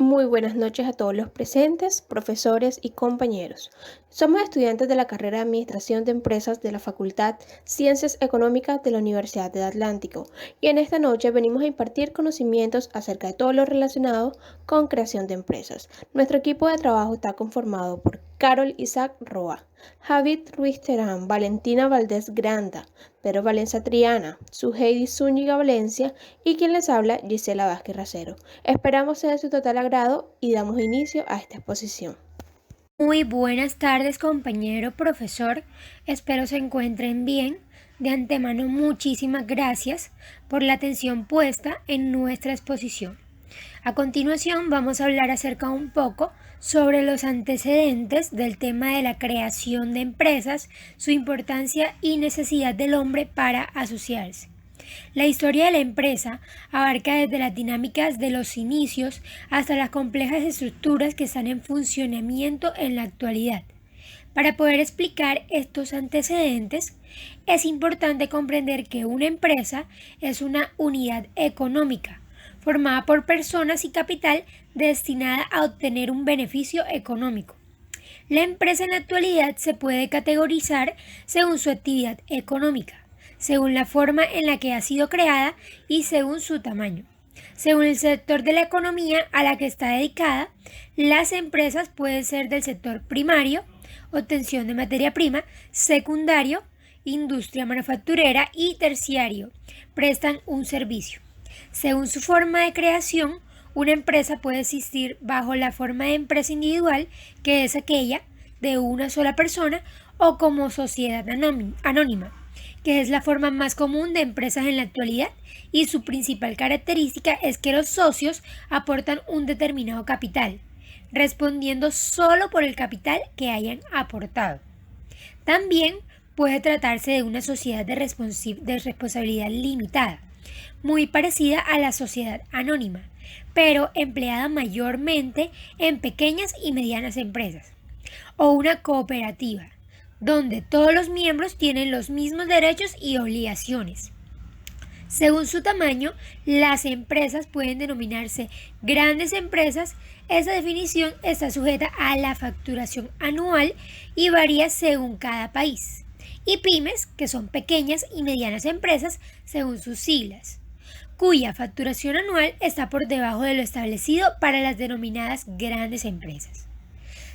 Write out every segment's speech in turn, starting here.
Muy buenas noches a todos los presentes, profesores y compañeros. Somos estudiantes de la carrera de Administración de Empresas de la Facultad Ciencias Económicas de la Universidad del Atlántico y en esta noche venimos a impartir conocimientos acerca de todo lo relacionado con creación de empresas. Nuestro equipo de trabajo está conformado por Carol Isaac Roa, Javid Ruiz Terán, Valentina Valdés Granda, Pedro Valencia Triana, Suheidi Zúñiga Valencia y quien les habla, Gisela Vázquez Racero. Esperamos sea de su total agrado y damos inicio a esta exposición. Muy buenas tardes, compañero profesor. Espero se encuentren bien. De antemano, muchísimas gracias por la atención puesta en nuestra exposición. A continuación, vamos a hablar acerca un poco sobre los antecedentes del tema de la creación de empresas, su importancia y necesidad del hombre para asociarse. La historia de la empresa abarca desde las dinámicas de los inicios hasta las complejas estructuras que están en funcionamiento en la actualidad. Para poder explicar estos antecedentes, es importante comprender que una empresa es una unidad económica, formada por personas y capital destinada a obtener un beneficio económico. La empresa en la actualidad se puede categorizar según su actividad económica, según la forma en la que ha sido creada y según su tamaño. Según el sector de la economía a la que está dedicada, las empresas pueden ser del sector primario, obtención de materia prima, secundario, industria manufacturera y terciario, prestan un servicio. Según su forma de creación, una empresa puede existir bajo la forma de empresa individual, que es aquella de una sola persona, o como sociedad anónima, que es la forma más común de empresas en la actualidad, y su principal característica es que los socios aportan un determinado capital, respondiendo solo por el capital que hayan aportado. También puede tratarse de una sociedad de responsabilidad limitada, muy parecida a la sociedad anónima, pero empleada mayormente en pequeñas y medianas empresas, o una cooperativa, donde todos los miembros tienen los mismos derechos y obligaciones. Según su tamaño, las empresas pueden denominarse grandes empresas. Esa definición está sujeta a la facturación anual y varía según cada país. Y pymes, que son pequeñas y medianas empresas, según sus siglas, cuya facturación anual está por debajo de lo establecido para las denominadas grandes empresas.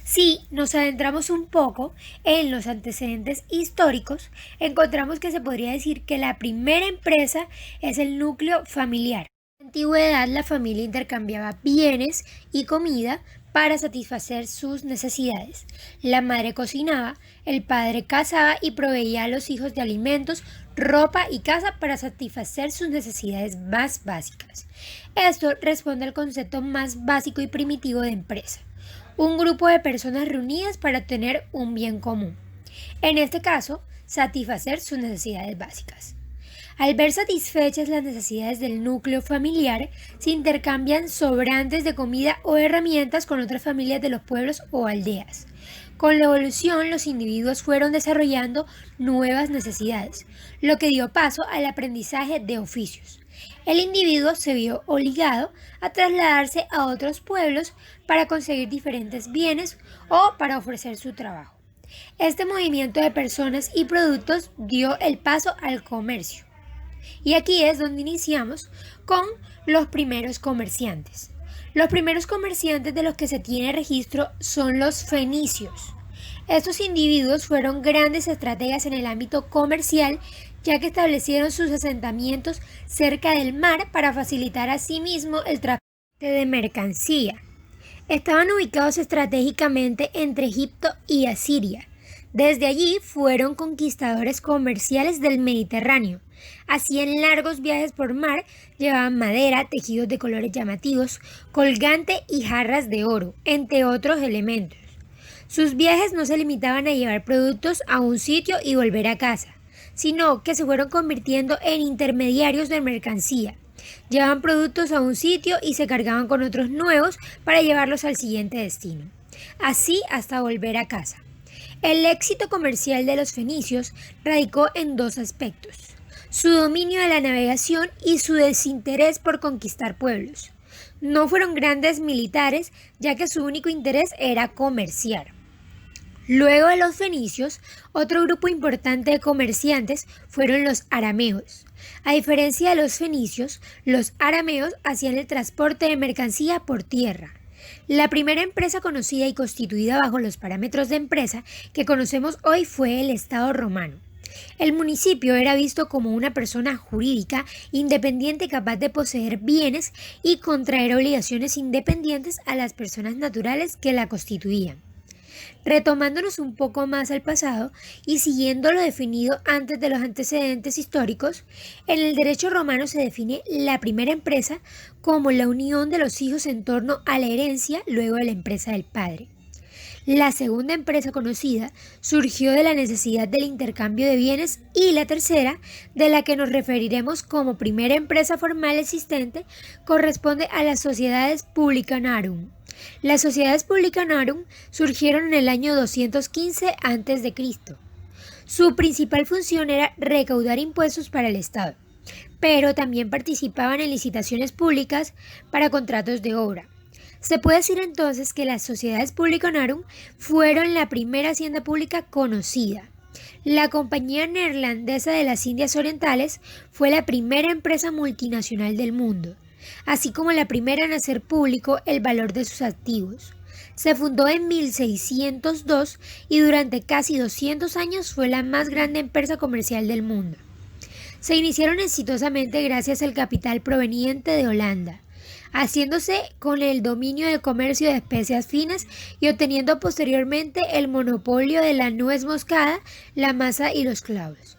Si nos adentramos un poco en los antecedentes históricos, encontramos que se podría decir que la primera empresa es el núcleo familiar. En la antigüedad, la familia intercambiaba bienes y comida para satisfacer sus necesidades. La madre cocinaba, el padre cazaba y proveía a los hijos de alimentos, ropa y casa para satisfacer sus necesidades más básicas. Esto responde al concepto más básico y primitivo de empresa: un grupo de personas reunidas para obtener un bien común. En este caso, satisfacer sus necesidades básicas. Al ver satisfechas las necesidades del núcleo familiar, se intercambian sobrantes de comida o herramientas con otras familias de los pueblos o aldeas. Con la evolución, los individuos fueron desarrollando nuevas necesidades, lo que dio paso al aprendizaje de oficios. El individuo se vio obligado a trasladarse a otros pueblos para conseguir diferentes bienes o para ofrecer su trabajo. Este movimiento de personas y productos dio el paso al comercio. Y aquí es donde iniciamos con los primeros comerciantes. Los primeros comerciantes de los que se tiene registro son los fenicios. Estos individuos fueron grandes estrategas en el ámbito comercial, ya que establecieron sus asentamientos cerca del mar para facilitar asimismo el transporte de mercancía. Estaban ubicados estratégicamente entre Egipto y Asiria. Desde allí fueron conquistadores comerciales del Mediterráneo. Hacían largos viajes por mar, llevaban madera, tejidos de colores llamativos, colgante y jarras de oro, entre otros elementos. Sus viajes no se limitaban a llevar productos a un sitio y volver a casa, sino que se fueron convirtiendo en intermediarios de mercancía. Llevaban productos a un sitio y se cargaban con otros nuevos para llevarlos al siguiente destino. Así hasta volver a casa. El éxito comercial de los fenicios radicó en dos aspectos: su dominio de la navegación y su desinterés por conquistar pueblos. No fueron grandes militares, ya que su único interés era comerciar. Luego de los fenicios, otro grupo importante de comerciantes fueron los arameos. A diferencia de los fenicios, los arameos hacían el transporte de mercancía por tierra. La primera empresa conocida y constituida bajo los parámetros de empresa que conocemos hoy fue el Estado romano. El municipio era visto como una persona jurídica independiente capaz de poseer bienes y contraer obligaciones independientes a las personas naturales que la constituían. Retomándonos un poco más al pasado y siguiendo lo definido antes de los antecedentes históricos, en el derecho romano se define la primera empresa como la unión de los hijos en torno a la herencia luego de la empresa del padre. La segunda empresa conocida surgió de la necesidad del intercambio de bienes y la tercera, de la que nos referiremos como primera empresa formal existente, corresponde a las sociedades publicanarum. Las sociedades publicanarum surgieron en el año 215 a.C. Su principal función era recaudar impuestos para el Estado, pero también participaban en licitaciones públicas para contratos de obra. Se puede decir entonces que las sociedades publicanarum fueron la primera hacienda pública conocida. La Compañía Neerlandesa de las Indias Orientales fue la primera empresa multinacional del mundo, así como la primera en hacer público el valor de sus activos. Se fundó en 1602 y durante casi 200 años fue la más grande empresa comercial del mundo. Se iniciaron exitosamente gracias al capital proveniente de Holanda, haciéndose con el dominio del comercio de especias finas y obteniendo posteriormente el monopolio de la nuez moscada, la masa y los clavos.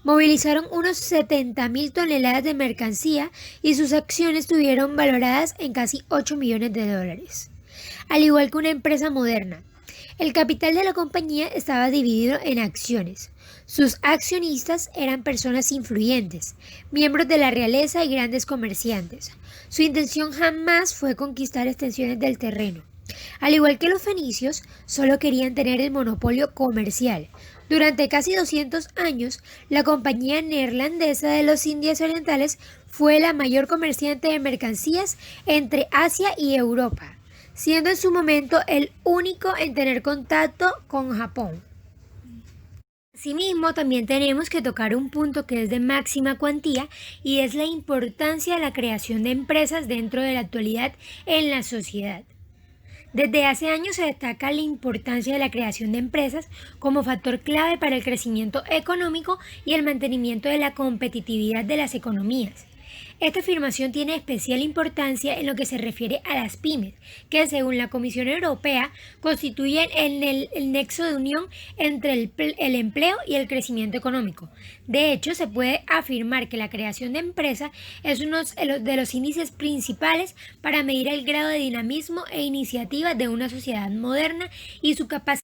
Movilizaron unos 70.000 toneladas de mercancía y sus acciones estuvieron valoradas en casi 8 millones de dólares. Al igual que una empresa moderna, el capital de la compañía estaba dividido en acciones. Sus accionistas eran personas influyentes, miembros de la realeza y grandes comerciantes. Su intención jamás fue conquistar extensiones del terreno. Al igual que los fenicios, solo querían tener el monopolio comercial. Durante casi 200 años, la Compañía Neerlandesa de las Indias Orientales fue la mayor comerciante de mercancías entre Asia y Europa, siendo en su momento el único en tener contacto con Japón. Asimismo, también tenemos que tocar un punto que es de máxima cuantía y es la importancia de la creación de empresas dentro de la actualidad en la sociedad. Desde hace años se destaca la importancia de la creación de empresas como factor clave para el crecimiento económico y el mantenimiento de la competitividad de las economías. Esta afirmación tiene especial importancia en lo que se refiere a las pymes, que según la Comisión Europea constituyen el nexo de unión entre el empleo y el crecimiento económico. De hecho, se puede afirmar que la creación de empresas es uno de los índices principales para medir el grado de dinamismo e iniciativa de una sociedad moderna y su capacidad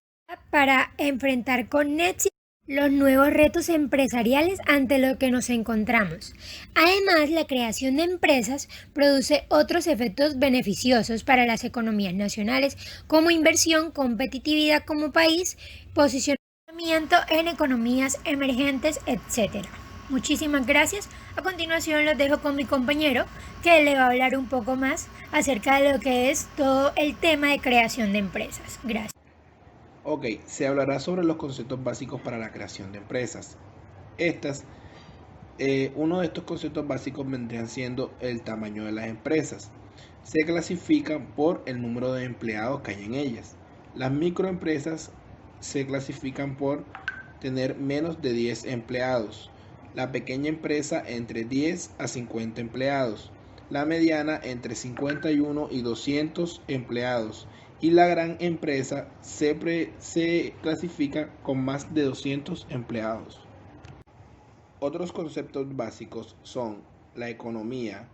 para enfrentar con éxito los nuevos retos empresariales ante los que nos encontramos. Además, la creación de empresas produce otros efectos beneficiosos para las economías nacionales, como inversión, competitividad como país, posicionamiento en economías emergentes, etc. Muchísimas gracias. A continuación los dejo con mi compañero, que le va a hablar un poco más acerca de lo que es todo el tema de creación de empresas. Gracias. Ok, se hablará sobre los conceptos básicos para la creación de empresas. Uno de estos conceptos básicos vendrían siendo el tamaño de las empresas. Se clasifican por el número de empleados que hay en ellas. Las microempresas se clasifican por tener menos de 10 empleados. La pequeña empresa entre 10 a 50 empleados. La mediana entre 51 y 200 empleados. Y la gran empresa se clasifica con más de 200 empleados. Otros conceptos básicos son la economía,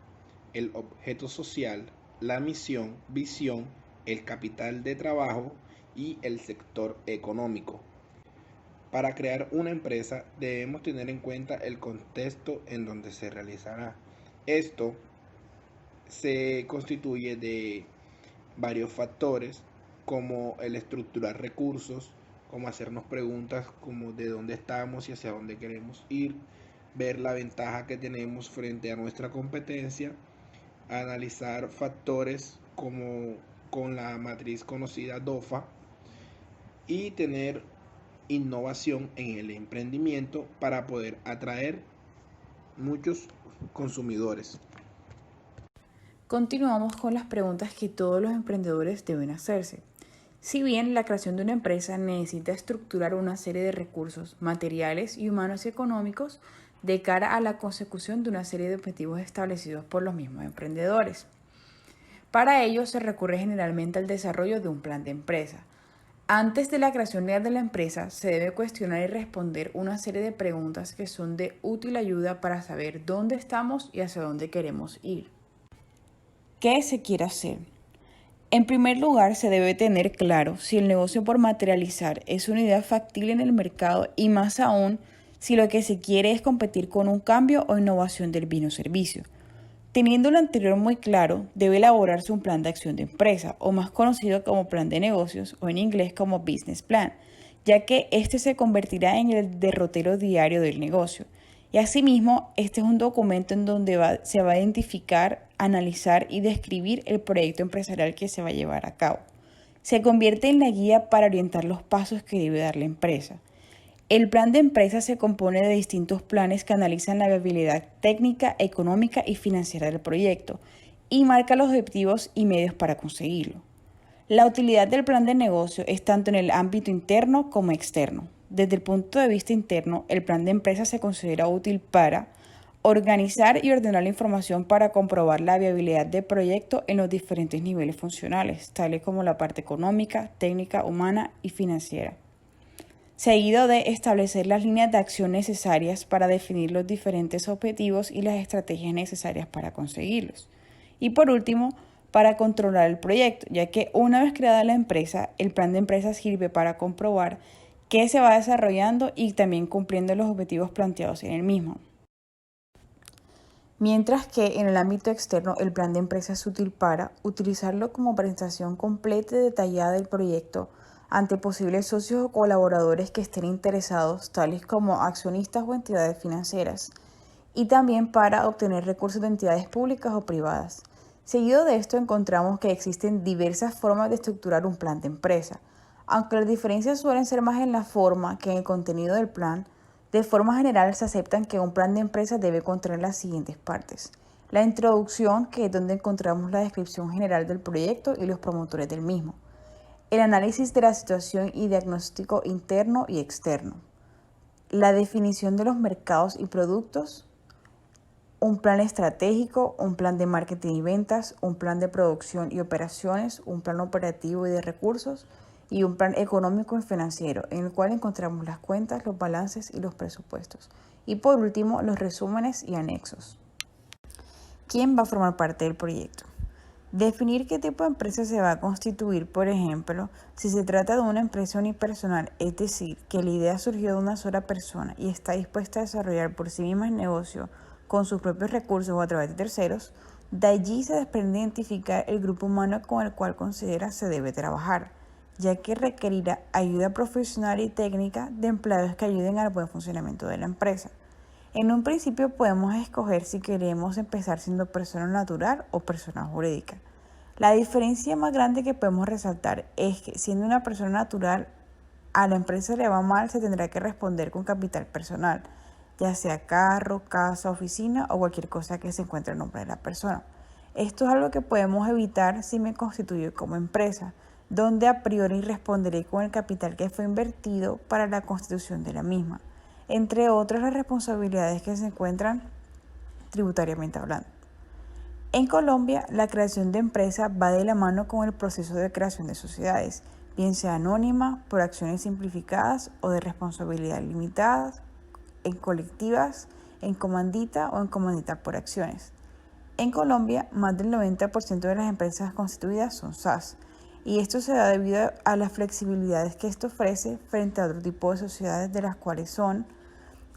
el objeto social, la misión, visión, el capital de trabajo y el sector económico. Para crear una empresa debemos tener en cuenta el contexto en donde se realizará. Esto se constituye de varios factores como el estructurar recursos, como hacernos preguntas como de dónde estamos y hacia dónde queremos ir, ver la ventaja que tenemos frente a nuestra competencia, analizar factores como con la matriz conocida DOFA y tener innovación en el emprendimiento para poder atraer muchos consumidores. Continuamos con las preguntas que todos los emprendedores deben hacerse. Si bien la creación de una empresa necesita estructurar una serie de recursos materiales y humanos y económicos de cara a la consecución de una serie de objetivos establecidos por los mismos emprendedores. Para ello se recurre generalmente al desarrollo de un plan de empresa. Antes de la creación real de la empresa, se debe cuestionar y responder una serie de preguntas que son de útil ayuda para saber dónde estamos y hacia dónde queremos ir. ¿Qué se quiere hacer? En primer lugar, se debe tener claro si el negocio por materializar es una idea factible en el mercado y más aún si lo que se quiere es competir con un cambio o innovación del bien o servicio. Teniendo lo anterior muy claro, debe elaborarse un plan de acción de empresa, o más conocido como plan de negocios, o en inglés como business plan, ya que este se convertirá en el derrotero diario del negocio. Y asimismo, este es un documento en donde se va a identificar, analizar y describir el proyecto empresarial que se va a llevar a cabo. Se convierte en la guía para orientar los pasos que debe dar la empresa. El plan de empresa se compone de distintos planes que analizan la viabilidad técnica, económica y financiera del proyecto y marca los objetivos y medios para conseguirlo. La utilidad del plan de negocio es tanto en el ámbito interno como externo. Desde el punto de vista interno, el plan de empresa se considera útil para organizar y ordenar la información para comprobar la viabilidad del proyecto en los diferentes niveles funcionales, tales como la parte económica, técnica, humana y financiera. Seguido de establecer las líneas de acción necesarias para definir los diferentes objetivos y las estrategias necesarias para conseguirlos. Y por último, para controlar el proyecto, ya que una vez creada la empresa, el plan de empresa sirve para comprobar qué se va desarrollando y también cumpliendo los objetivos planteados en el mismo. Mientras que en el ámbito externo, el plan de empresa es útil para utilizarlo como presentación completa y detallada del proyecto ante posibles socios o colaboradores que estén interesados, tales como accionistas o entidades financieras, y también para obtener recursos de entidades públicas o privadas. Seguido de esto encontramos que existen diversas formas de estructurar un plan de empresa, aunque las diferencias suelen ser más en la forma que en el contenido del plan. De forma general se aceptan que un plan de empresa debe contener las siguientes partes: la introducción, que es donde encontramos la descripción general del proyecto y los promotores del mismo; el análisis de la situación y diagnóstico interno y externo; la definición de los mercados y productos; un plan estratégico, un plan de marketing y ventas, un plan de producción y operaciones, un plan operativo y de recursos, y un plan económico y financiero, en el cual encontramos las cuentas, los balances y los presupuestos. Y por último, los resúmenes y anexos. ¿Quién va a formar parte del proyecto? Definir qué tipo de empresa se va a constituir, por ejemplo, si se trata de una empresa unipersonal, es decir, que la idea surgió de una sola persona y está dispuesta a desarrollar por sí misma el negocio con sus propios recursos o a través de terceros. De allí se desprende identificar el grupo humano con el cual considera se debe trabajar, ya que requerirá ayuda profesional y técnica de empleados que ayuden al buen funcionamiento de la empresa. En un principio podemos escoger si queremos empezar siendo persona natural o persona jurídica. La diferencia más grande que podemos resaltar es que siendo una persona natural, a la empresa le va mal, se tendrá que responder con capital personal, ya sea carro, casa, oficina o cualquier cosa que se encuentre en nombre de la persona. Esto es algo que podemos evitar si me constituyo como empresa, donde a priori responderé con el capital que fue invertido para la constitución de la misma, entre otras las responsabilidades que se encuentran tributariamente hablando. En Colombia, la creación de empresas va de la mano con el proceso de creación de sociedades, bien sea anónima, por acciones simplificadas o de responsabilidad limitada, en colectivas, en comandita o en comandita por acciones. En Colombia, más del 90% de las empresas constituidas son SAS, y esto se da debido a las flexibilidades que esto ofrece frente a otro tipo de sociedades, de las cuales son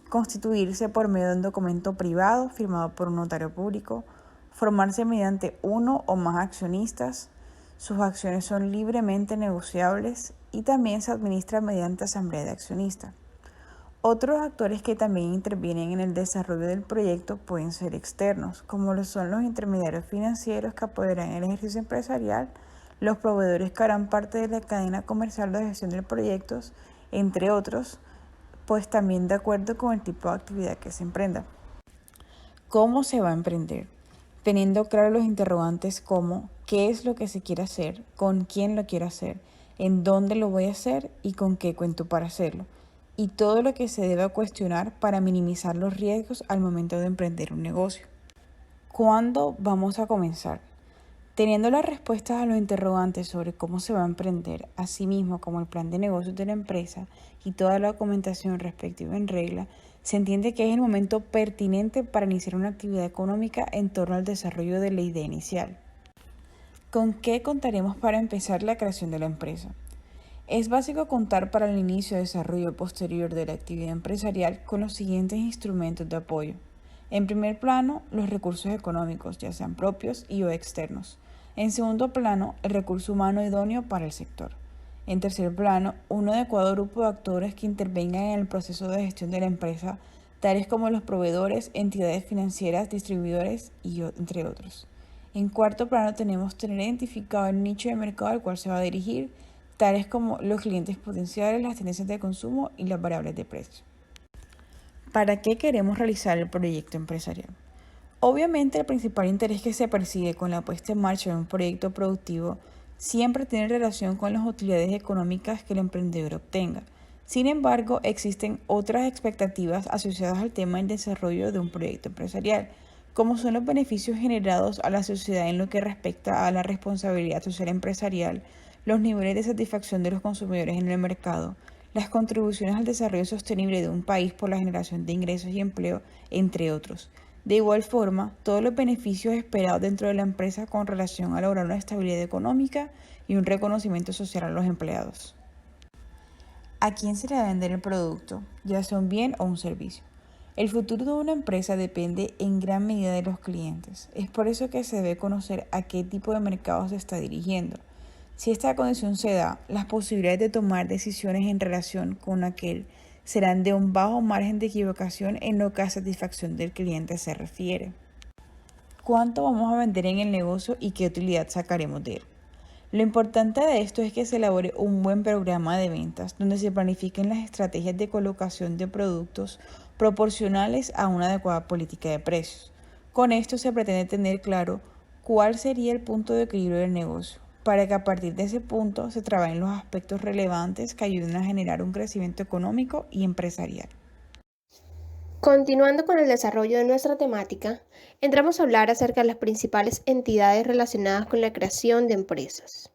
constituirse por medio de un documento privado firmado por un notario público, formarse mediante uno o más accionistas, sus acciones son libremente negociables y también se administra mediante asamblea de accionistas. Otros actores que también intervienen en el desarrollo del proyecto pueden ser externos, como lo son los intermediarios financieros que apoyarán el ejercicio empresarial, los proveedores que harán parte de la cadena comercial de gestión del proyecto, entre otros, pues también de acuerdo con el tipo de actividad que se emprenda. ¿Cómo se va a emprender? Teniendo claro los interrogantes como qué es lo que se quiere hacer, con quién lo quiero hacer, en dónde lo voy a hacer y con qué cuento para hacerlo, y todo lo que se deba cuestionar para minimizar los riesgos al momento de emprender un negocio. ¿Cuándo vamos a comenzar? Teniendo las respuestas a los interrogantes sobre cómo se va a emprender, así mismo como el plan de negocios de la empresa y toda la documentación respectiva en regla, se entiende que es el momento pertinente para iniciar una actividad económica en torno al desarrollo de la idea inicial. ¿Con qué contaremos para empezar la creación de la empresa? Es básico contar para el inicio y desarrollo posterior de la actividad empresarial con los siguientes instrumentos de apoyo. En primer plano, los recursos económicos, ya sean propios y o externos. En segundo plano, el recurso humano idóneo para el sector. En tercer plano, un adecuado grupo de actores que intervengan en el proceso de gestión de la empresa, tales como los proveedores, entidades financieras, distribuidores y entre otros. En cuarto plano, tenemos tener identificado el nicho de mercado al cual se va a dirigir, tales como los clientes potenciales, las tendencias de consumo y las variables de precio. ¿Para qué queremos realizar el proyecto empresarial? Obviamente, el principal interés que se persigue con la puesta en marcha de un proyecto productivo siempre tiene relación con las utilidades económicas que el emprendedor obtenga. Sin embargo, existen otras expectativas asociadas al tema del desarrollo de un proyecto empresarial, como son los beneficios generados a la sociedad en lo que respecta a la responsabilidad social empresarial, los niveles de satisfacción de los consumidores en el mercado, las contribuciones al desarrollo sostenible de un país por la generación de ingresos y empleo, entre otros. De igual forma, todos los beneficios esperados dentro de la empresa con relación a lograr una estabilidad económica y un reconocimiento social a los empleados. ¿A quién se le va a vender el producto, ya sea un bien o un servicio? El futuro de una empresa depende en gran medida de los clientes. Es por eso que se debe conocer a qué tipo de mercado se está dirigiendo. Si esta condición se da, las posibilidades de tomar decisiones en relación con aquel serán de un bajo margen de equivocación en lo que a satisfacción del cliente se refiere. ¿Cuánto vamos a vender en el negocio y qué utilidad sacaremos de él? Lo importante de esto es que se elabore un buen programa de ventas donde se planifiquen las estrategias de colocación de productos proporcionales a una adecuada política de precios. Con esto se pretende tener claro cuál sería el punto de equilibrio del negocio, para que a partir de ese punto se trabajen los aspectos relevantes que ayuden a generar un crecimiento económico y empresarial. Continuando con el desarrollo de nuestra temática, entramos a hablar acerca de las principales entidades relacionadas con la creación de empresas.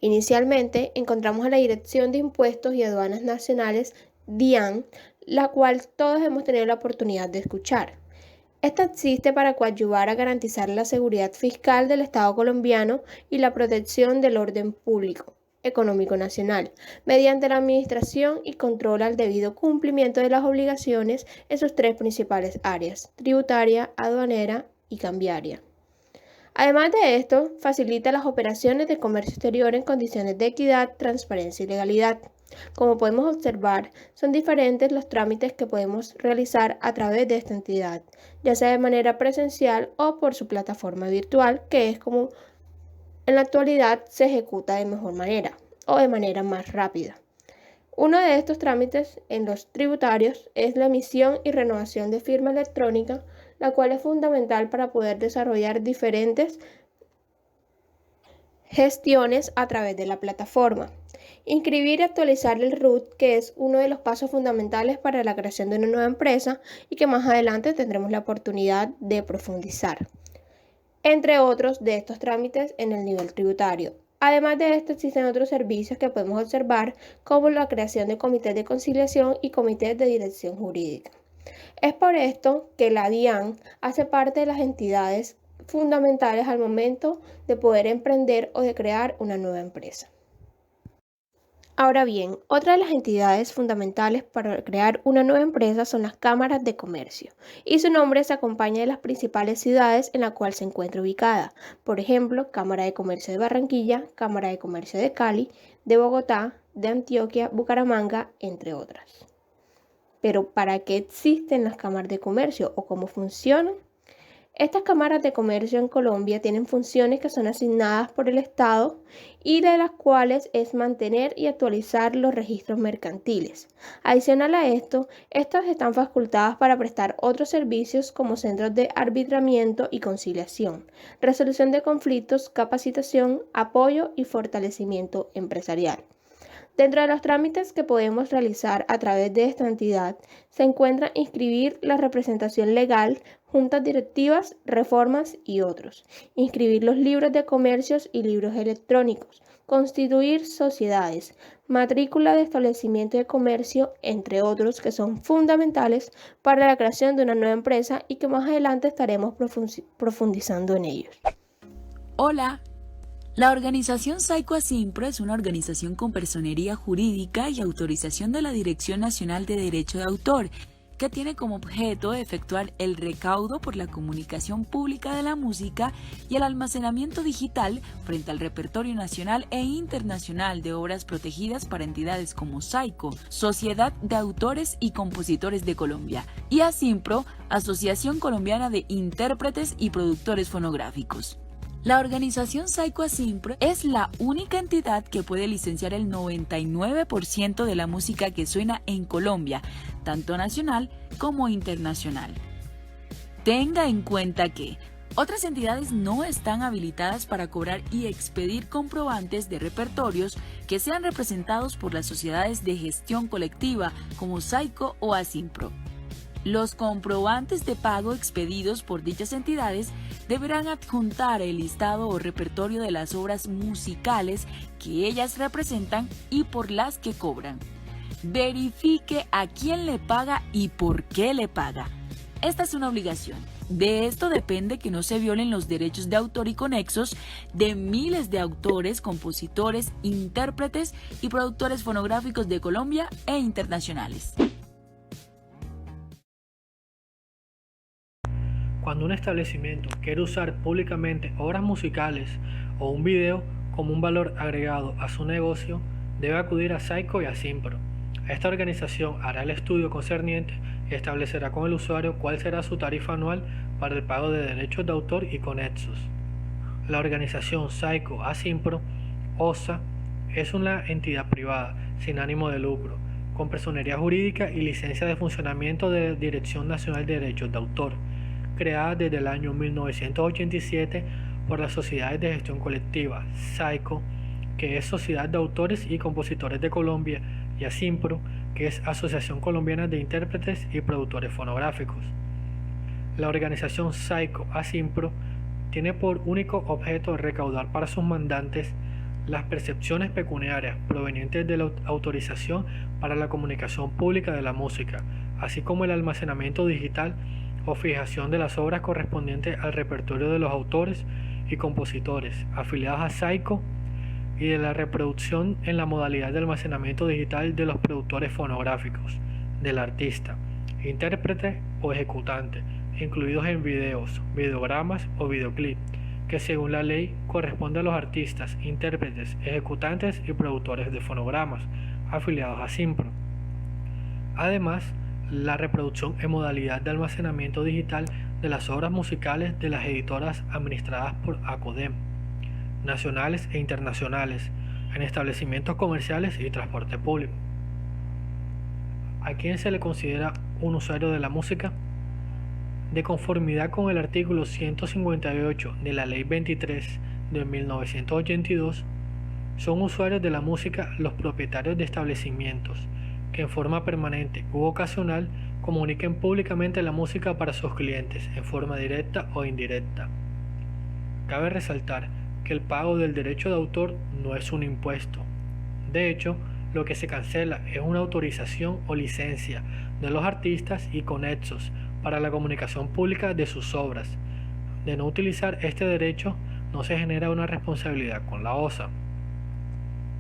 Inicialmente, encontramos a la Dirección de Impuestos y Aduanas Nacionales, DIAN, la cual todos hemos tenido la oportunidad de escuchar. Esta existe para coadyuvar a garantizar la seguridad fiscal del Estado colombiano y la protección del orden público económico nacional, mediante la administración y control al debido cumplimiento de las obligaciones en sus tres principales áreas: tributaria, aduanera y cambiaria. Además de esto, facilita las operaciones de comercio exterior en condiciones de equidad, transparencia y legalidad. Como podemos observar, son diferentes los trámites que podemos realizar a través de esta entidad, ya sea de manera presencial o por su plataforma virtual, que es como en la actualidad se ejecuta de mejor manera o de manera más rápida. Uno de estos trámites en los tributarios es la emisión y renovación de firma electrónica, la cual es fundamental para poder desarrollar diferentes gestiones a través de la plataforma. Inscribir y actualizar el RUT, que es uno de los pasos fundamentales para la creación de una nueva empresa y que más adelante tendremos la oportunidad de profundizar, entre otros de estos trámites en el nivel tributario. Además de esto, existen otros servicios que podemos observar, como la creación de comités de conciliación y comités de dirección jurídica. Es por esto que la DIAN hace parte de las entidades fundamentales al momento de poder emprender o de crear una nueva empresa. Ahora bien, otra de las entidades fundamentales para crear una nueva empresa son las cámaras de comercio, y su nombre se acompaña de las principales ciudades en la cual se encuentra ubicada. Por ejemplo, Cámara de Comercio de Barranquilla, Cámara de Comercio de Cali, de Bogotá, de Antioquia, Bucaramanga, entre otras. Pero ¿para qué existen las cámaras de comercio o cómo funcionan? Estas cámaras de comercio en Colombia tienen funciones que son asignadas por el Estado y de las cuales es mantener y actualizar los registros mercantiles. Adicional a esto, estas están facultadas para prestar otros servicios como centros de arbitramiento y conciliación, resolución de conflictos, capacitación, apoyo y fortalecimiento empresarial. Dentro de los trámites que podemos realizar a través de esta entidad se encuentra inscribir la representación legal, juntas directivas, reformas y otros, inscribir los libros de comercios y libros electrónicos, constituir sociedades, matrícula de establecimiento de comercio, entre otros que son fundamentales para la creación de una nueva empresa y que más adelante estaremos profundizando en ellos. Hola. La organización Saico Asimpro es una organización con personería jurídica y autorización de la Dirección Nacional de Derecho de Autor, que tiene como objeto efectuar el recaudo por la comunicación pública de la música y el almacenamiento digital frente al repertorio nacional e internacional de obras protegidas para entidades como Saico, Sociedad de Autores y Compositores de Colombia, y Asimpro, Asociación Colombiana de Intérpretes y Productores Fonográficos. La organización Saico Asimpro es la única entidad que puede licenciar el 99% de la música que suena en Colombia, tanto nacional como internacional. Tenga en cuenta que otras entidades no están habilitadas para cobrar y expedir comprobantes de repertorios que sean representados por las sociedades de gestión colectiva como Saico o Asimpro. Los comprobantes de pago expedidos por dichas entidades deberán adjuntar el listado o repertorio de las obras musicales que ellas representan y por las que cobran. Verifique a quién le paga y por qué le paga. Esta es una obligación. De esto depende que no se violen los derechos de autor y conexos de miles de autores, compositores, intérpretes y productores fonográficos de Colombia e internacionales. Cuando un establecimiento quiere usar públicamente obras musicales o un video como un valor agregado a su negocio, debe acudir a Saico y a Asimpro. Esta organización hará el estudio concerniente y establecerá con el usuario cuál será su tarifa anual para el pago de derechos de autor y conexos. La organización Saico Asimpro, OSA, es una entidad privada sin ánimo de lucro, con personería jurídica y licencia de funcionamiento de Dirección Nacional de Derechos de Autor, creada desde el año 1987 por las sociedades de gestión colectiva Saico, que es Sociedad de Autores y Compositores de Colombia, y Asimpro, que es Asociación Colombiana de Intérpretes y Productores Fonográficos. La organización Saico Asimpro tiene por único objeto recaudar para sus mandantes las percepciones pecuniarias provenientes de la autorización para la comunicación pública de la música, así como el almacenamiento digital o fijación de las obras correspondientes al repertorio de los autores y compositores afiliados a Saico y de la reproducción en la modalidad de almacenamiento digital de los productores fonográficos, del artista, intérprete o ejecutante, incluidos en videos, videogramas o videoclip, que según la ley corresponde a los artistas, intérpretes, ejecutantes y productores de fonogramas afiliados a Asimpro. Además, la reproducción en modalidad de almacenamiento digital de las obras musicales de las editoras administradas por ACODEM, nacionales e internacionales, en establecimientos comerciales y transporte público. ¿A quién se le considera un usuario de la música? De conformidad con el artículo 158 de la Ley 23 de 1982, son usuarios de la música los propietarios de establecimientos que en forma permanente u ocasional comuniquen públicamente la música para sus clientes en forma directa o indirecta. Cabe resaltar que el pago del derecho de autor no es un impuesto. De hecho, lo que se cancela es una autorización o licencia de los artistas y conexos para la comunicación pública de sus obras. De no utilizar este derecho, no se genera una responsabilidad con la OSA.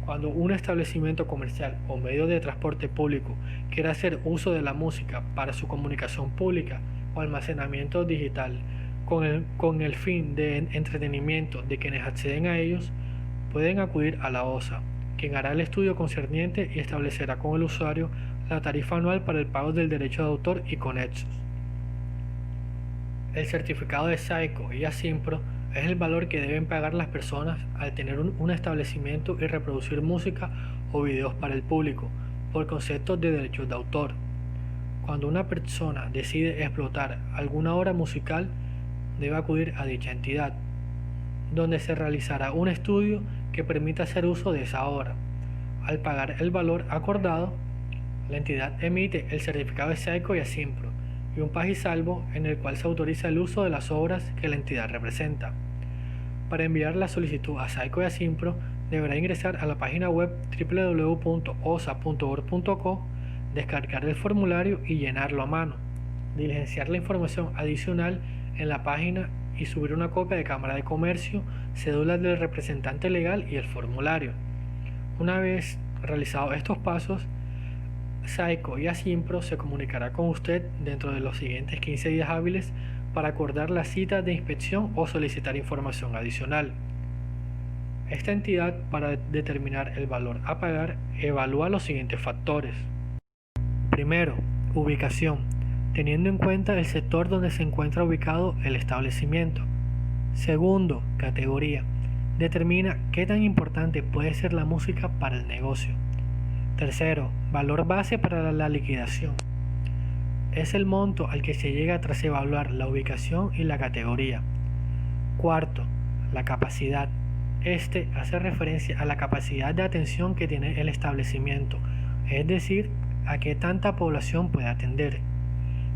Cuando un establecimiento comercial o medio de transporte público quiere hacer uso de la música para su comunicación pública o almacenamiento digital con el fin de entretenimiento de quienes acceden a ellos, pueden acudir a la OSA, quien hará el estudio concerniente y establecerá con el usuario la tarifa anual para el pago del derecho de autor y conexos. El certificado de SAICO y ASIMPRO es el valor que deben pagar las personas al tener un establecimiento y reproducir música o videos para el público por conceptos de derechos de autor. Cuando una persona decide explotar alguna obra musical, debe acudir a dicha entidad, donde se realizará un estudio que permita hacer uso de esa obra. Al pagar el valor acordado, la entidad emite el certificado de SAICO y ASIMPRO y un pagisalvo en el cual se autoriza el uso de las obras que la entidad representa. Para enviar la solicitud a SAICO y ASIMPRO, deberá ingresar a la página web www.osa.org.co, descargar el formulario y llenarlo a mano, diligenciar la información adicional en la página y subir una copia de Cámara de Comercio, cédula del representante legal y el formulario. Una vez realizados estos pasos, SAICO y ASIMPRO se comunicará con usted dentro de los siguientes 15 días hábiles para acordar la cita de inspección o solicitar información adicional. Esta entidad, para determinar el valor a pagar, evalúa los siguientes factores. Primero, ubicación, teniendo en cuenta el sector donde se encuentra ubicado el establecimiento. Segundo, categoría, determina qué tan importante puede ser la música para el negocio. Tercero, valor base para la liquidación. Es el monto al que se llega tras evaluar la ubicación y la categoría. Cuarto, la capacidad. Este hace referencia a la capacidad de atención que tiene el establecimiento, es decir, a qué tanta población puede atender.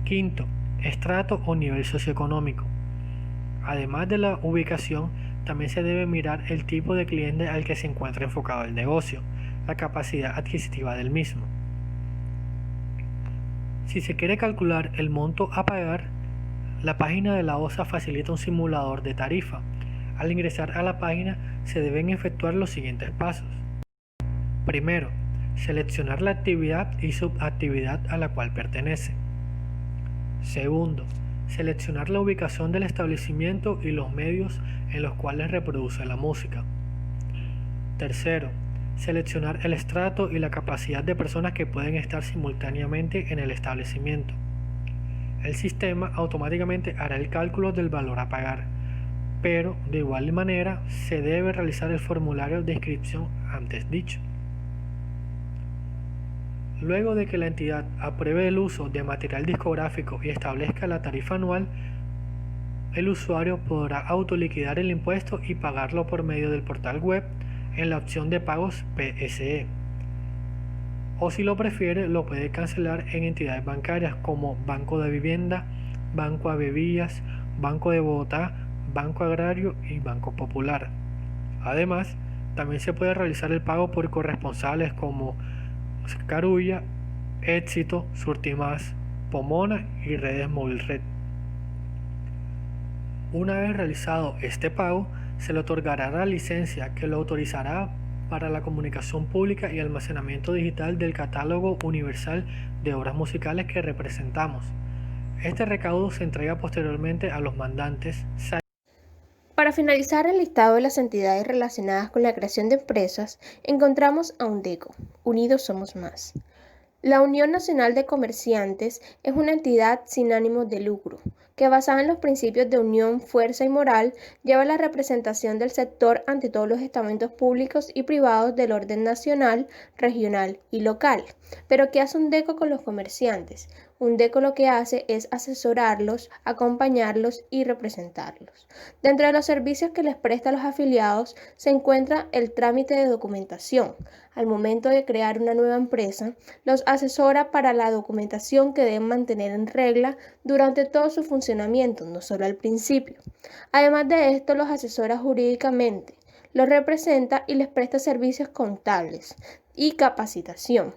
Quinto, estrato o nivel socioeconómico. Además de la ubicación, también se debe mirar el tipo de cliente al que se encuentra enfocado el negocio, la capacidad adquisitiva del mismo. Si se quiere calcular el monto a pagar, la página de la OSA facilita un simulador de tarifa. Al ingresar a la página se deben efectuar los siguientes pasos. Primero, seleccionar la actividad y subactividad a la cual pertenece. Segundo, seleccionar la ubicación del establecimiento y los medios en los cuales reproduce la música. Tercero, seleccionar el estrato y la capacidad de personas que pueden estar simultáneamente en el establecimiento. El sistema automáticamente hará el cálculo del valor a pagar, pero de igual manera se debe realizar el formulario de inscripción antes dicho. Luego de que la entidad apruebe el uso de material discográfico y establezca la tarifa anual, el usuario podrá autoliquidar el impuesto y pagarlo por medio del portal web en la opción de pagos PSE. O si lo prefiere, lo puede cancelar en entidades bancarias como Banco de Vivienda, Banco Avevillas, Banco de Bogotá, Banco Agrario y Banco Popular. Además, también se puede realizar el pago por corresponsales como Carulla, Éxito, Surtimás, Pomona y Redes Móvil Red. Una vez realizado este pago, se le otorgará la licencia que lo autorizará para la comunicación pública y almacenamiento digital del catálogo universal de obras musicales que representamos. Este recaudo se entrega posteriormente a los mandantes. Para finalizar el listado de las entidades relacionadas con la creación de empresas, encontramos a UNDECO, Unidos Somos Más. La Unión Nacional de Comerciantes es una entidad sin ánimo de lucro, que basada en los principios de unión, fuerza y moral, lleva la representación del sector ante todos los estamentos públicos y privados del orden nacional, regional y local. Pero ¿qué hace UNDECO con los comerciantes? UNDECO lo que hace es asesorarlos, acompañarlos y representarlos. Dentro de los servicios que les presta a los afiliados se encuentra el trámite de documentación. Al momento de crear una nueva empresa, los asesora para la documentación que deben mantener en regla durante todo su funcionamiento, no solo al principio. Además de esto, los asesora jurídicamente, los representa y les presta servicios contables y capacitación.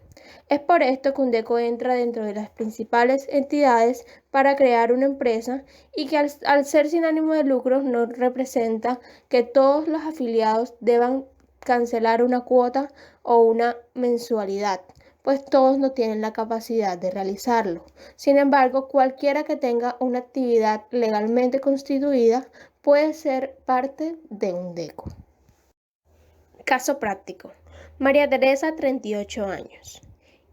Es por esto que UNDECO entra dentro de las principales entidades para crear una empresa y que al ser sin ánimo de lucro no representa que todos los afiliados deban cancelar una cuota o una mensualidad, pues todos no tienen la capacidad de realizarlo. Sin embargo, cualquiera que tenga una actividad legalmente constituida puede ser parte de UNDECO. Caso práctico. María Teresa, 38 años.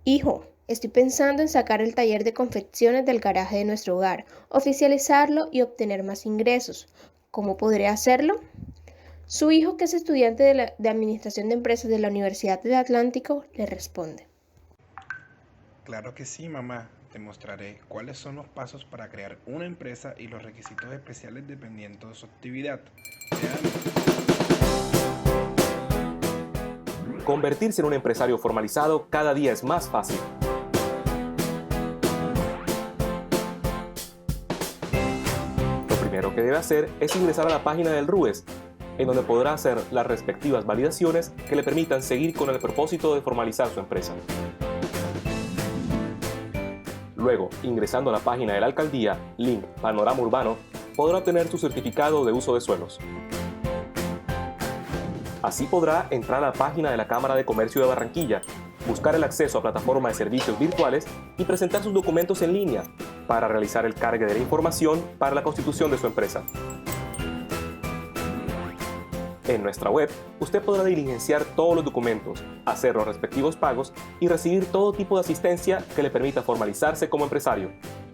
Hijo, Estoy pensando en sacar el taller de confecciones del garaje de nuestro hogar, oficializarlo y obtener más ingresos. ¿Cómo podré hacerlo? Su hijo, que es estudiante de Administración de Empresas de la Universidad del Atlántico, le responde. Claro que sí, mamá. Te mostraré cuáles son los pasos para crear una empresa y los requisitos especiales dependiendo de su actividad. Convertirse en un empresario formalizado cada día es más fácil. Lo primero que debe hacer es ingresar a la página del RUES, en donde podrá hacer las respectivas validaciones que le permitan seguir con el propósito de formalizar su empresa. Luego, ingresando a la página de la alcaldía, link Panorama Urbano, podrá obtener su certificado de uso de suelos. Así podrá entrar a la página de la Cámara de Comercio de Barranquilla, buscar el acceso a plataforma de servicios virtuales y presentar sus documentos en línea para realizar el cargue de la información para la constitución de su empresa. En nuestra web, usted podrá diligenciar todos los documentos, hacer los respectivos pagos y recibir todo tipo de asistencia que le permita formalizarse como empresario.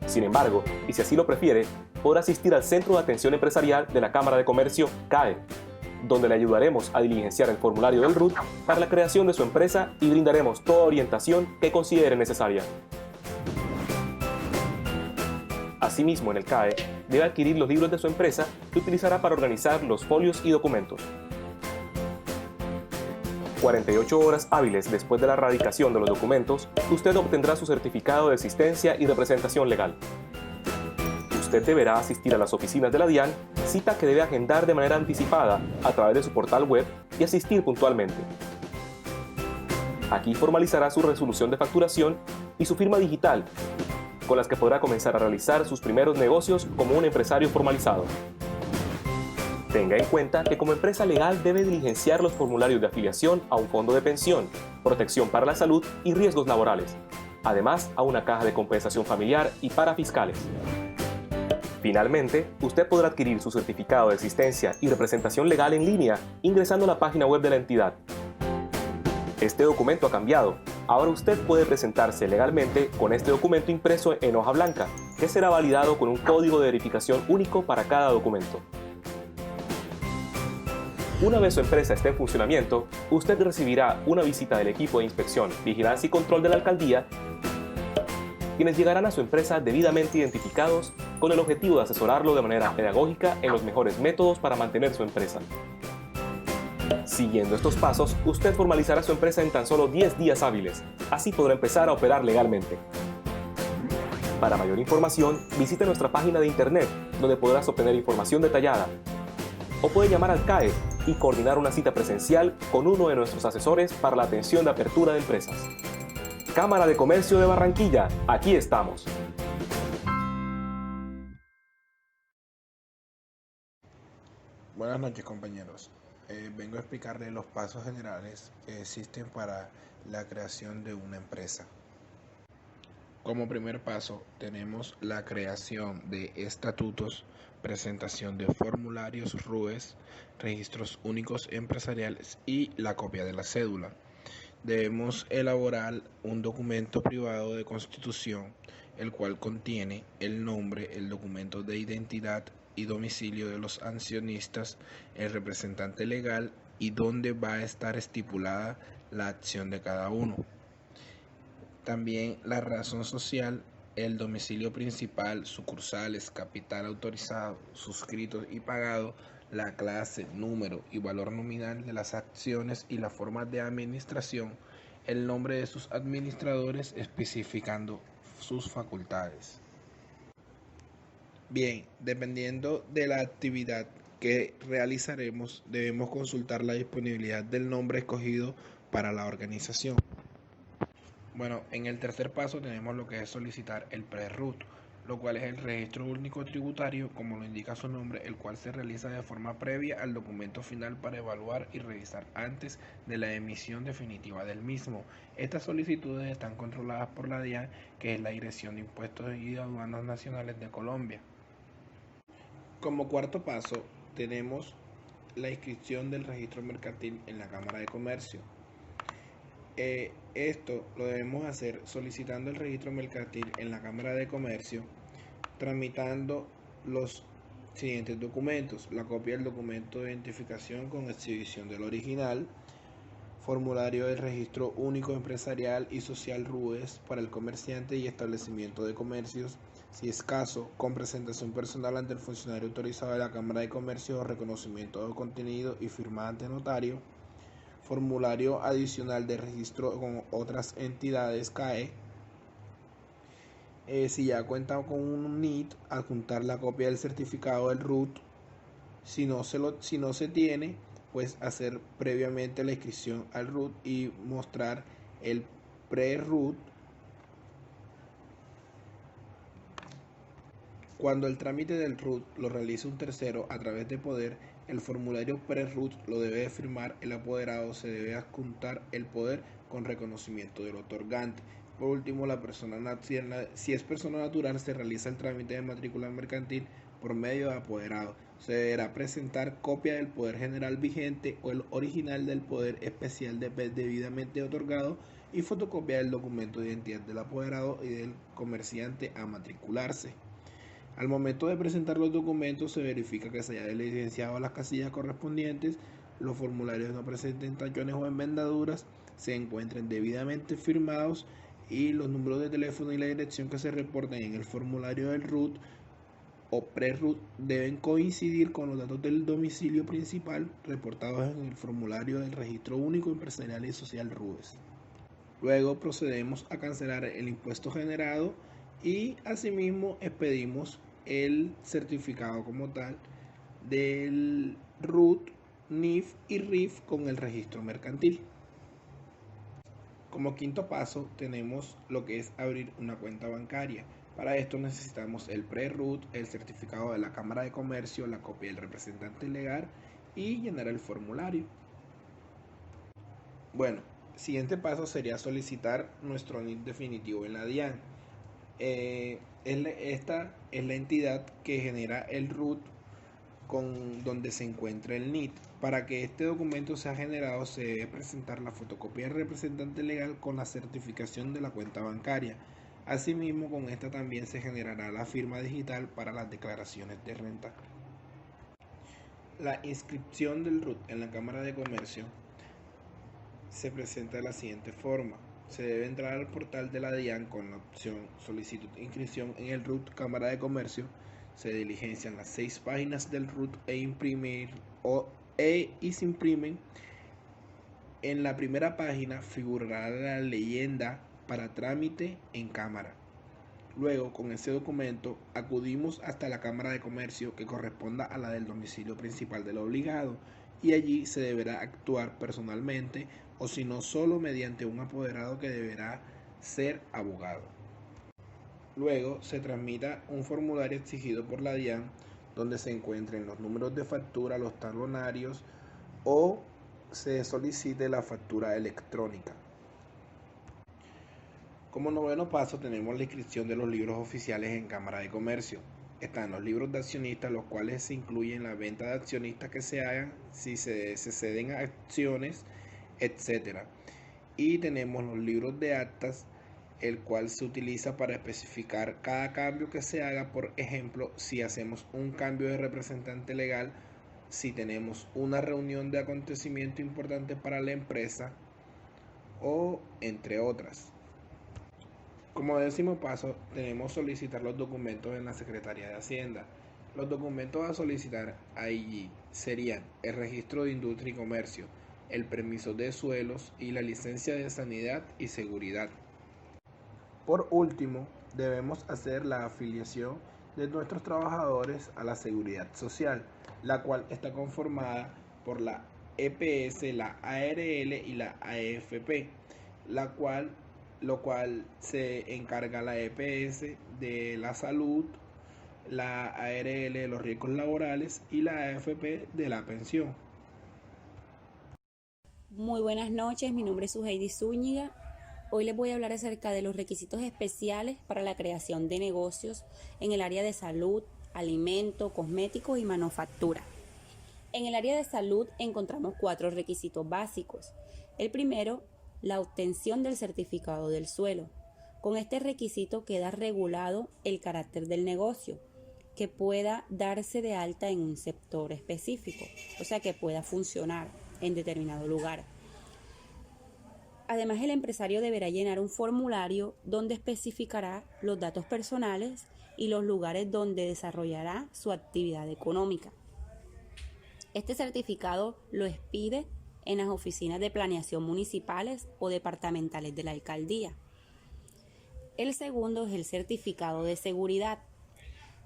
Sin embargo, y si así lo prefiere, podrá asistir al Centro de Atención Empresarial de la Cámara de Comercio, CAE, donde le ayudaremos a diligenciar el formulario del RUT para la creación de su empresa y brindaremos toda orientación que considere necesaria. Asimismo, en el CAE, debe adquirir los libros de su empresa que utilizará para organizar los folios y documentos. 48 horas hábiles después de la radicación de los documentos, usted obtendrá su certificado de existencia y representación legal. Usted deberá asistir a las oficinas de la DIAN, cita que debe agendar de manera anticipada a través de su portal web y asistir puntualmente. Aquí formalizará su resolución de facturación y su firma digital, con las que podrá comenzar a realizar sus primeros negocios como un empresario formalizado. Tenga en cuenta que como empresa legal debe diligenciar los formularios de afiliación a un fondo de pensión, protección para la salud y riesgos laborales, además a una caja de compensación familiar y para fiscales. Finalmente, usted podrá adquirir su certificado de existencia y representación legal en línea ingresando a la página web de la entidad. Este documento ha cambiado. Ahora usted puede presentarse legalmente con este documento impreso en hoja blanca, que será validado con un código de verificación único para cada documento. Una vez su empresa esté en funcionamiento, usted recibirá una visita del equipo de inspección, vigilancia y control de la alcaldía, quienes llegarán a su empresa debidamente identificados con el objetivo de asesorarlo de manera pedagógica en los mejores métodos para mantener su empresa. Siguiendo estos pasos, usted formalizará su empresa en tan solo 10 días hábiles. Así podrá empezar a operar legalmente. Para mayor información, visite nuestra página de internet, donde podrás obtener información detallada. O puede llamar al CAE y coordinar una cita presencial con uno de nuestros asesores para la atención de apertura de empresas. Cámara de Comercio de Barranquilla, aquí estamos. Buenas noches, compañeros. Vengo a explicarles los pasos generales que existen para la creación de una empresa. Como primer paso tenemos la creación de estatutos, presentación de formularios RUES, registros únicos empresariales y la copia de la cédula. Debemos elaborar un documento privado de constitución, el cual contiene el nombre, el documento de identidad y domicilio de los accionistas, el representante legal y dónde va a estar estipulada la acción de cada uno. También la razón social, el domicilio principal, sucursales, capital autorizado, suscritos y pagado, la clase, número y valor nominal de las acciones y la forma de administración, el nombre de sus administradores especificando sus facultades. Bien, dependiendo de la actividad que realizaremos, debemos consultar la disponibilidad del nombre escogido para la organización. Bueno, en el tercer paso tenemos lo que es solicitar el PRE-RUT, lo cual es el registro único tributario, como lo indica su nombre, el cual se realiza de forma previa al documento final para evaluar y revisar antes de la emisión definitiva del mismo. Estas solicitudes están controladas por la DIAN, que es la Dirección de Impuestos y Aduanas Nacionales de Colombia. Como cuarto paso tenemos la inscripción del registro mercantil en la Cámara de Comercio. Esto lo debemos hacer solicitando el registro mercantil en la Cámara de Comercio, tramitando los siguientes documentos: la copia del documento de identificación con exhibición del original, formulario del registro único empresarial y social RUES para el comerciante y establecimiento de comercios, si es caso, con presentación personal ante el funcionario autorizado de la Cámara de Comercio o reconocimiento de contenido y firmada ante notario, formulario adicional de registro con otras entidades CAE. Si ya cuenta con un NIT, adjuntar la copia del certificado del RUT. Si no se tiene, pues hacer previamente la inscripción al RUT y mostrar el pre-RUT. Cuando el trámite del RUT lo realice un tercero a través de Poder, el formulario pre-RUT lo debe firmar el apoderado, se debe adjuntar el Poder con reconocimiento del otorgante. Por último, si es persona natural, se realiza el trámite de matrícula mercantil por medio de apoderado. Se deberá presentar copia del Poder General vigente o el original del Poder Especial debidamente otorgado y fotocopia del documento de identidad del apoderado y del comerciante a matricularse. Al momento de presentar los documentos, se verifica que se haya diligenciado las casillas correspondientes, los formularios no presenten tachones o enmendaduras, se encuentren debidamente firmados y los números de teléfono y la dirección que se reporten en el formulario del RUT o pre-RUT deben coincidir con los datos del domicilio principal reportados en el formulario del Registro Único Empresarial y Social RUES. Luego procedemos a cancelar el impuesto generado y asimismo expedimos el certificado como tal del RUT, NIF y RIF con el registro mercantil. Como quinto paso tenemos lo que es abrir una cuenta bancaria. Para esto necesitamos el pre-RUT, el certificado de la Cámara de Comercio, la copia del representante legal y llenar el formulario. Bueno, siguiente paso sería solicitar nuestro NIT definitivo en la DIAN. Esta es la entidad que genera el RUT donde se encuentra el NIT. Para que este documento sea generado se debe presentar la fotocopia del representante legal con la certificación de la cuenta bancaria. Asimismo, con esta también se generará la firma digital para las declaraciones de renta. La inscripción del RUT en la Cámara de Comercio se presenta de la siguiente forma. Se debe entrar al portal de la DIAN con la opción solicitud de inscripción en el RUT Cámara de Comercio. Se diligencian las 6 páginas del RUT y se imprimen. En la primera página figurará la leyenda para trámite en Cámara. Luego, con ese documento, acudimos hasta la Cámara de Comercio que corresponda a la del domicilio principal del obligado y allí se deberá actuar personalmente o si no solo mediante un apoderado que deberá ser abogado. Luego se tramita un formulario exigido por la DIAN donde se encuentren los números de factura, los talonarios o se solicite la factura electrónica. Como noveno paso tenemos la inscripción de los libros oficiales en Cámara de Comercio. Están los libros de accionistas, los cuales se incluyen la venta de accionistas que se hagan, si se ceden acciones, etc. Y tenemos los libros de actas, el cual se utiliza para especificar cada cambio que se haga, por ejemplo, si hacemos un cambio de representante legal, si tenemos una reunión de acontecimiento importante para la empresa o entre otras. Como décimo paso, tenemos solicitar los documentos en la Secretaría de Hacienda. Los documentos a solicitar allí serían el registro de industria y comercio, el permiso de suelos y la licencia de sanidad y seguridad. Por último, debemos hacer la afiliación de nuestros trabajadores a la seguridad social, la cual está conformada por la EPS, la ARL y la AFP, lo cual se encarga la EPS de la salud, la ARL de los riesgos laborales y la AFP de la pensión. Muy buenas noches, mi nombre es Heidi Zúñiga. Hoy les voy a hablar acerca de los requisitos especiales para la creación de negocios en el área de salud, alimento, cosméticos y manufactura. En el área de salud encontramos 4 requisitos básicos. El primero, la obtención del certificado del suelo. Con este requisito queda regulado el carácter del negocio, que pueda darse de alta en un sector específico, o sea, que pueda funcionar en determinado lugar. Además, el empresario deberá llenar un formulario donde especificará los datos personales y los lugares donde desarrollará su actividad económica. Este certificado lo expide en las oficinas de planeación municipales o departamentales de la alcaldía. El segundo es el certificado de seguridad.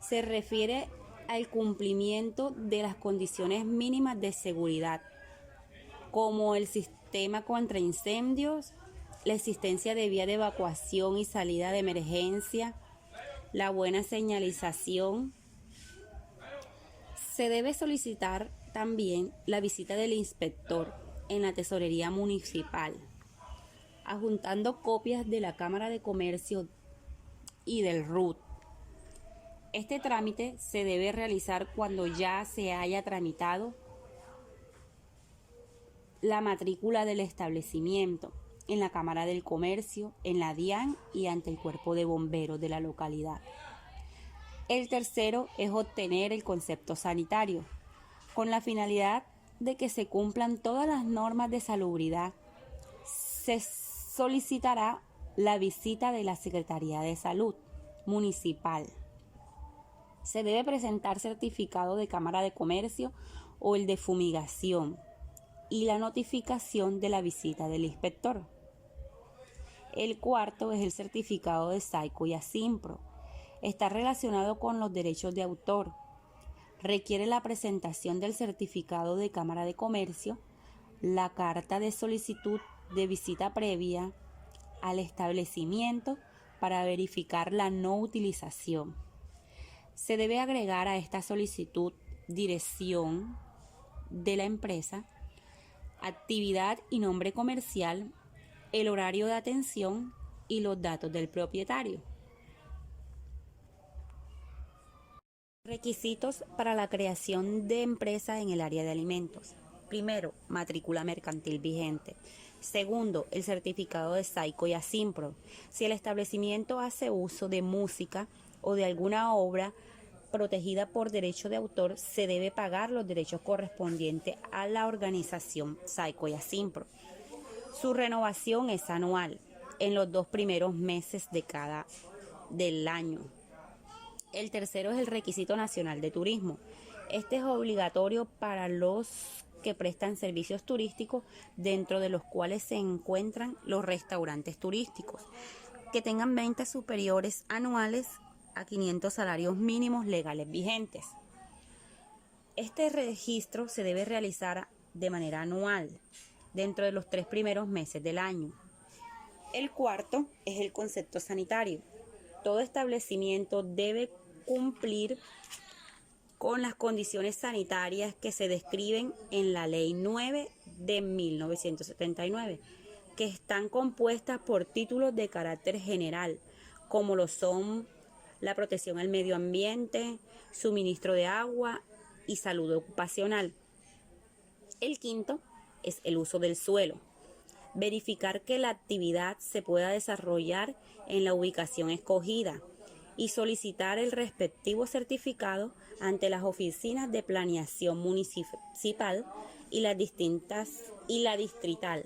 Se refiere al cumplimiento de las condiciones mínimas de seguridad, como el sistema contra incendios, la existencia de vía de evacuación y salida de emergencia, la buena señalización. Se debe solicitar también la visita del inspector en la tesorería municipal, adjuntando copias de la Cámara de Comercio y del RUT. Este trámite se debe realizar cuando ya se haya tramitado la matrícula del establecimiento en la Cámara del Comercio, en la DIAN y ante el Cuerpo de Bomberos de la localidad. El tercero es obtener el concepto sanitario, con la finalidad de que se cumplan todas las normas de salubridad. Se solicitará la visita de la Secretaría de Salud Municipal. Se debe presentar certificado de Cámara de Comercio o el de fumigación y la notificación de la visita del inspector. El cuarto es el certificado de SAICO y ASIMPRO. Está relacionado con los derechos de autor. Requiere la presentación del certificado de Cámara de Comercio, la carta de solicitud de visita previa al establecimiento para verificar la no utilización. Se debe agregar a esta solicitud dirección de la empresa, actividad y nombre comercial, el horario de atención y los datos del propietario. Requisitos para la creación de empresa en el área de alimentos. Primero, matrícula mercantil vigente. Segundo, el certificado de SAICO y ASIMPRO. Si el establecimiento hace uso de música o de alguna obra protegida por derecho de autor, se debe pagar los derechos correspondientes a la organización SAICO y ASIMPRO. Su renovación es anual, en los 2 primeros meses del año. El tercero es el requisito nacional de turismo. Este es obligatorio para los que prestan servicios turísticos, dentro de los cuales se encuentran los restaurantes turísticos, que tengan ventas superiores anuales a 500 salarios mínimos legales vigentes. Este registro se debe realizar de manera anual, dentro de los 3 primeros meses del año. El cuarto es el concepto sanitario. Todo establecimiento debe cumplir con las condiciones sanitarias que se describen en la Ley 9 de 1979, que están compuestas por títulos de carácter general, como lo son la protección al medio ambiente, suministro de agua y salud ocupacional. El quinto es el uso del suelo. Verificar que la actividad se pueda desarrollar en la ubicación escogida y solicitar el respectivo certificado ante las oficinas de planeación municipal y la distrital.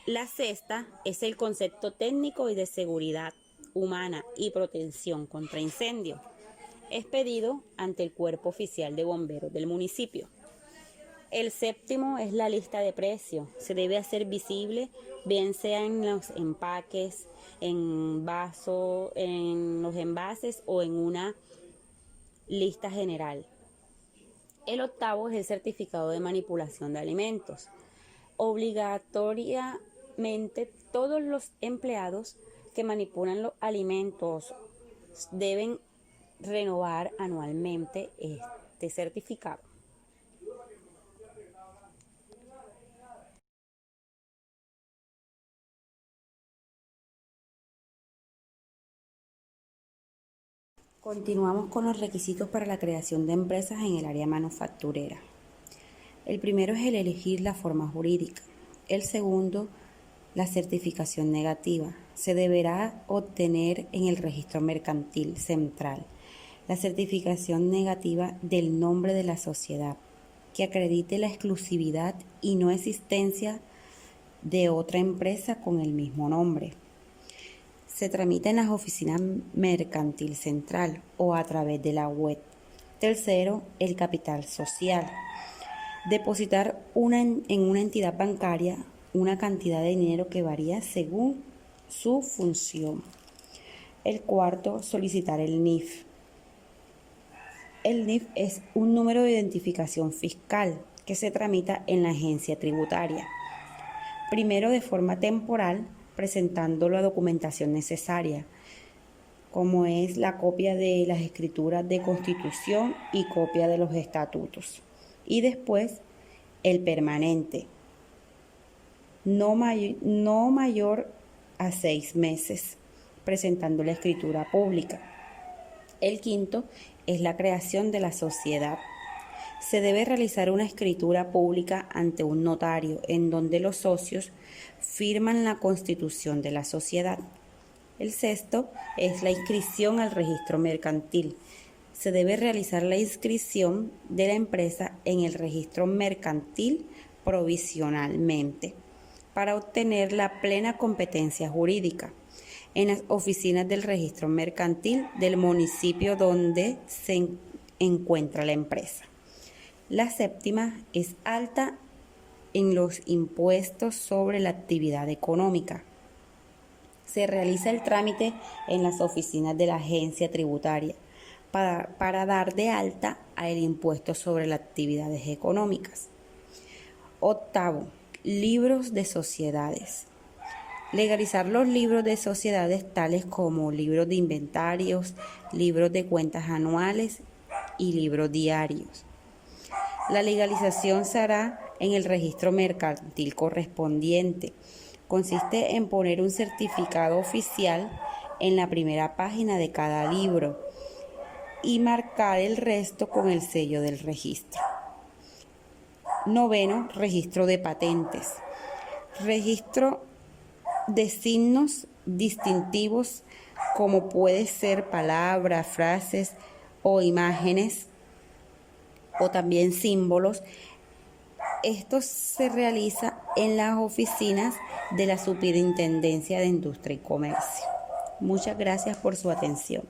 La sexta es el concepto técnico y de seguridad humana y protección contra incendios, expedido ante el Cuerpo Oficial de Bomberos del municipio. El séptimo es la lista de precios. Se debe hacer visible, bien sea en los empaques, en vasos, en los envases o en una lista general. El octavo es el certificado de manipulación de alimentos. Obligatoriamente todos los empleados que manipulan los alimentos deben renovar anualmente este certificado. Continuamos con los requisitos para la creación de empresas en el área manufacturera. El primero es el elegir la forma jurídica. El segundo, la certificación negativa. Se deberá obtener en el registro mercantil central la certificación negativa del nombre de la sociedad, que acredite la exclusividad y no existencia de otra empresa con el mismo nombre. Se tramita en las oficinas mercantil central o a través de la web. Tercero, el capital social. Depositar en una entidad bancaria una cantidad de dinero que varía según su función. El cuarto, solicitar el NIF. El NIF es un número de identificación fiscal que se tramita en la agencia tributaria. Primero, de forma temporal, presentando la documentación necesaria, como es la copia de las escrituras de constitución y copia de los estatutos. Y después, el permanente, no mayor a 6 meses, presentando la escritura pública. El quinto es la creación de la sociedad. Se debe realizar una escritura pública ante un notario en donde los socios firman la constitución de la sociedad. El sexto es la inscripción al registro mercantil. Se debe realizar la inscripción de la empresa en el registro mercantil provisionalmente para obtener la plena competencia jurídica en las oficinas del registro mercantil del municipio donde se encuentra la empresa. La séptima es alta en los impuestos sobre la actividad económica. Se realiza el trámite en las oficinas de la agencia tributaria para dar de alta al impuesto sobre las actividades económicas. Octavo, libros de sociedades. Legalizar los libros de sociedades tales como libros de inventarios, libros de cuentas anuales y libros diarios. La legalización se hará en el registro mercantil correspondiente. Consiste en poner un certificado oficial en la primera página de cada libro y marcar el resto con el sello del registro. Noveno, registro de patentes. Registro de signos distintivos como puede ser palabras, frases o imágenes o también símbolos. Esto se realiza en las oficinas de la Superintendencia de Industria y Comercio. Muchas gracias por su atención.